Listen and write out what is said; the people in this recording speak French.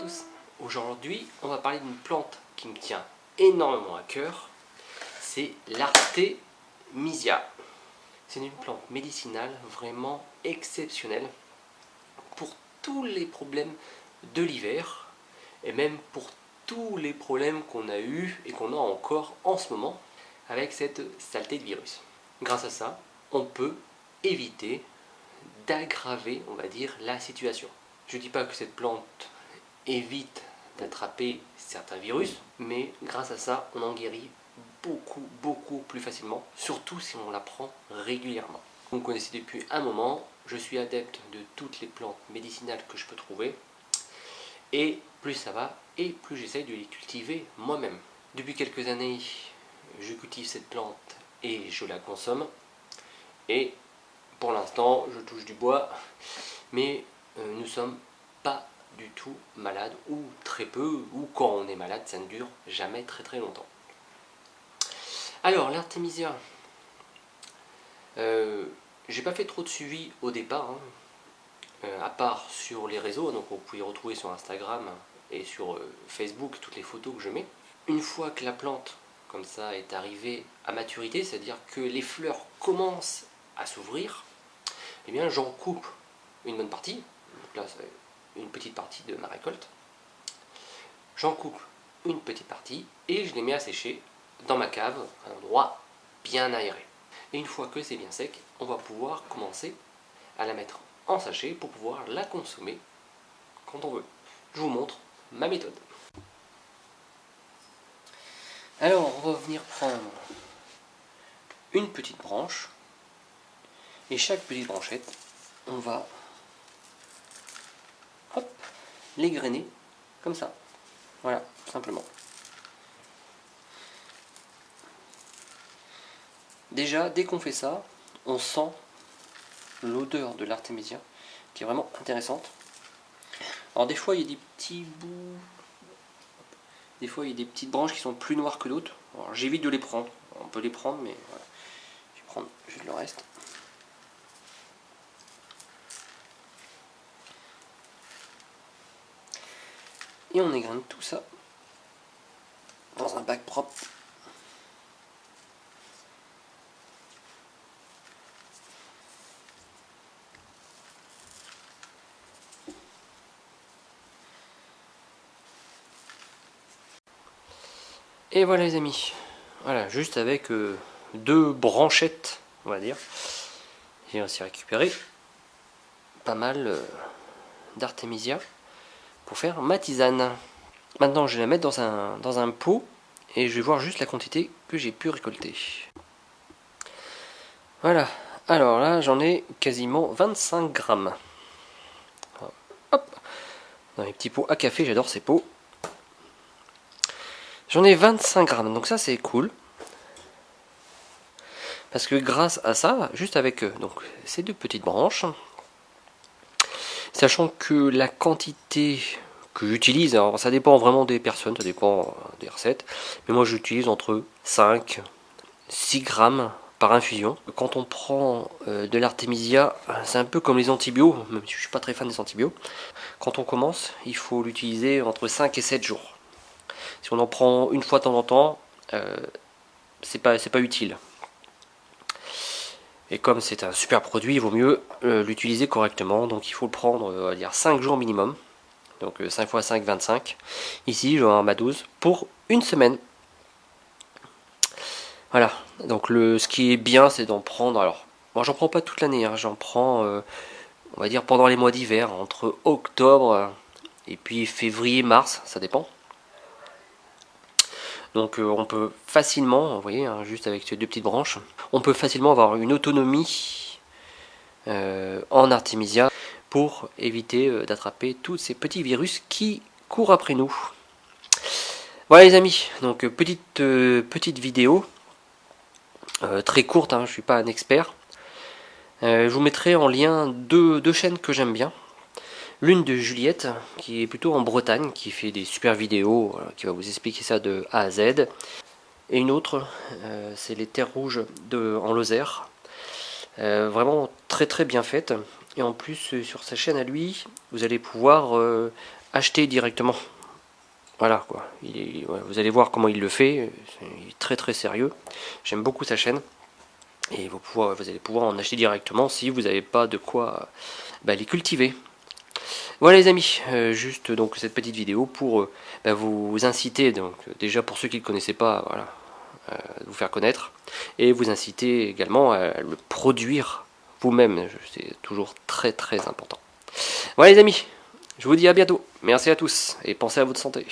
tous. Aujourd'hui, on va parler d'une plante qui me tient énormément à cœur. C'est l'Artémisia. C'est une plante médicinale vraiment exceptionnelle pour tous les problèmes de l'hiver et même pour tous les problèmes qu'on a eu et qu'on a encore en ce moment avec cette saleté de virus. Grâce à ça, on peut éviter d'aggraver, on va dire, la situation. Je ne dis pas que cette plante évite d'attraper certains virus, mais grâce à ça, on en guérit beaucoup plus facilement, surtout si on la prend régulièrement. Vous me connaissez depuis un moment, je suis adepte de toutes les plantes médicinales que je peux trouver, et plus ça va, et plus j'essaye de les cultiver moi-même. Depuis quelques années, je cultive cette plante et je la consomme, et pour l'instant, je touche du bois, mais nous ne sommes pas du tout malades, ou très peu, ou quand on est malade, ça ne dure jamais très longtemps. Alors, l'Artémisia, j'ai pas fait trop de suivi au départ, à part sur les réseaux, donc vous pouvez retrouver sur Instagram et sur Facebook toutes les photos que je mets. Une fois que la plante, comme ça, est arrivée à maturité, c'est-à-dire que les fleurs commencent à s'ouvrir, eh bien j'en coupe une bonne partie, donc là c'est une petite partie de ma récolte, j'en coupe une petite partie et je les mets à sécher dans ma cave, à un endroit bien aéré. Et une fois que c'est bien sec, on va pouvoir commencer à la mettre en sachet pour pouvoir la consommer quand on veut. Je vous montre ma méthode. Alors on va venir prendre une petite branche, et chaque petite branchette, on va l'égrainer comme ça. Voilà, tout simplement. Déjà, dès qu'on fait ça, on sent l'odeur de l'Artémisia qui est vraiment intéressante. Alors des fois, il y a des petits bouts, des fois il y a des petites branches qui sont plus noires que d'autres. J'évite de les prendre. On peut les prendre, mais voilà. Je vais prendre juste le reste. Et on égraine tout ça dans un bac propre. Et voilà les amis, voilà, juste avec deux branchettes, on va dire, j'ai aussi récupéré pas mal d'Artémisia pour faire ma tisane. Maintenant je vais la mettre dans un pot et je vais voir juste la quantité que j'ai pu récolter. Voilà, alors là j'en ai quasiment 25 grammes. Hop, dans les petits pots à café, j'adore ces pots. J'en ai 25 grammes, donc ça c'est cool. Parce que grâce à ça, juste avec donc, ces deux petites branches, sachant que la quantité que j'utilise, alors ça dépend vraiment des personnes, ça dépend des recettes, mais moi j'utilise entre 5 6 grammes par infusion. Quand on prend de l'Artémisia, c'est un peu comme les antibiotiques, même si je ne suis pas très fan des antibiotiques. Quand on commence, il faut l'utiliser entre 5 et 7 jours. Si on en prend une fois de temps en temps, c'est pas utile. Et comme c'est un super produit, il vaut mieux l'utiliser correctement. Donc il faut le prendre, on va dire 5 jours minimum. Donc 5 x 5, 25. Ici, je vais en ma dose pour une semaine. Voilà. Donc ce qui est bien, c'est d'en prendre. Alors, moi j'en prends pas toute l'année. J'en prends, on va dire, pendant les mois d'hiver, entre octobre et puis février, mars, ça dépend. Donc on peut facilement, vous voyez, juste avec ces deux petites branches, on peut facilement avoir une autonomie en Artémisia pour éviter d'attraper tous ces petits virus qui courent après nous. Voilà les amis, donc petite vidéo, très courte, je ne suis pas un expert. Je vous mettrai en lien deux chaînes que j'aime bien. L'une de Juliette, qui est plutôt en Bretagne, qui fait des super vidéos, qui va vous expliquer ça de A à Z. Et une autre, c'est les terres rouges en Lozère. Vraiment très bien faite. Et en plus, sur sa chaîne à lui, vous allez pouvoir achetez directement. Voilà quoi, vous allez voir comment il le fait, il est très très sérieux. J'aime beaucoup sa chaîne. Et vous allez pouvoir en acheter directement si vous n'avez pas de quoi les cultiver. Voilà les amis, juste donc cette petite vidéo pour vous inciter, donc déjà pour ceux qui ne le connaissaient pas, voilà, vous faire connaître, et vous inciter également à le produire vous-même, c'est toujours très très important. Voilà les amis, je vous dis à bientôt, merci à tous, et pensez à votre santé.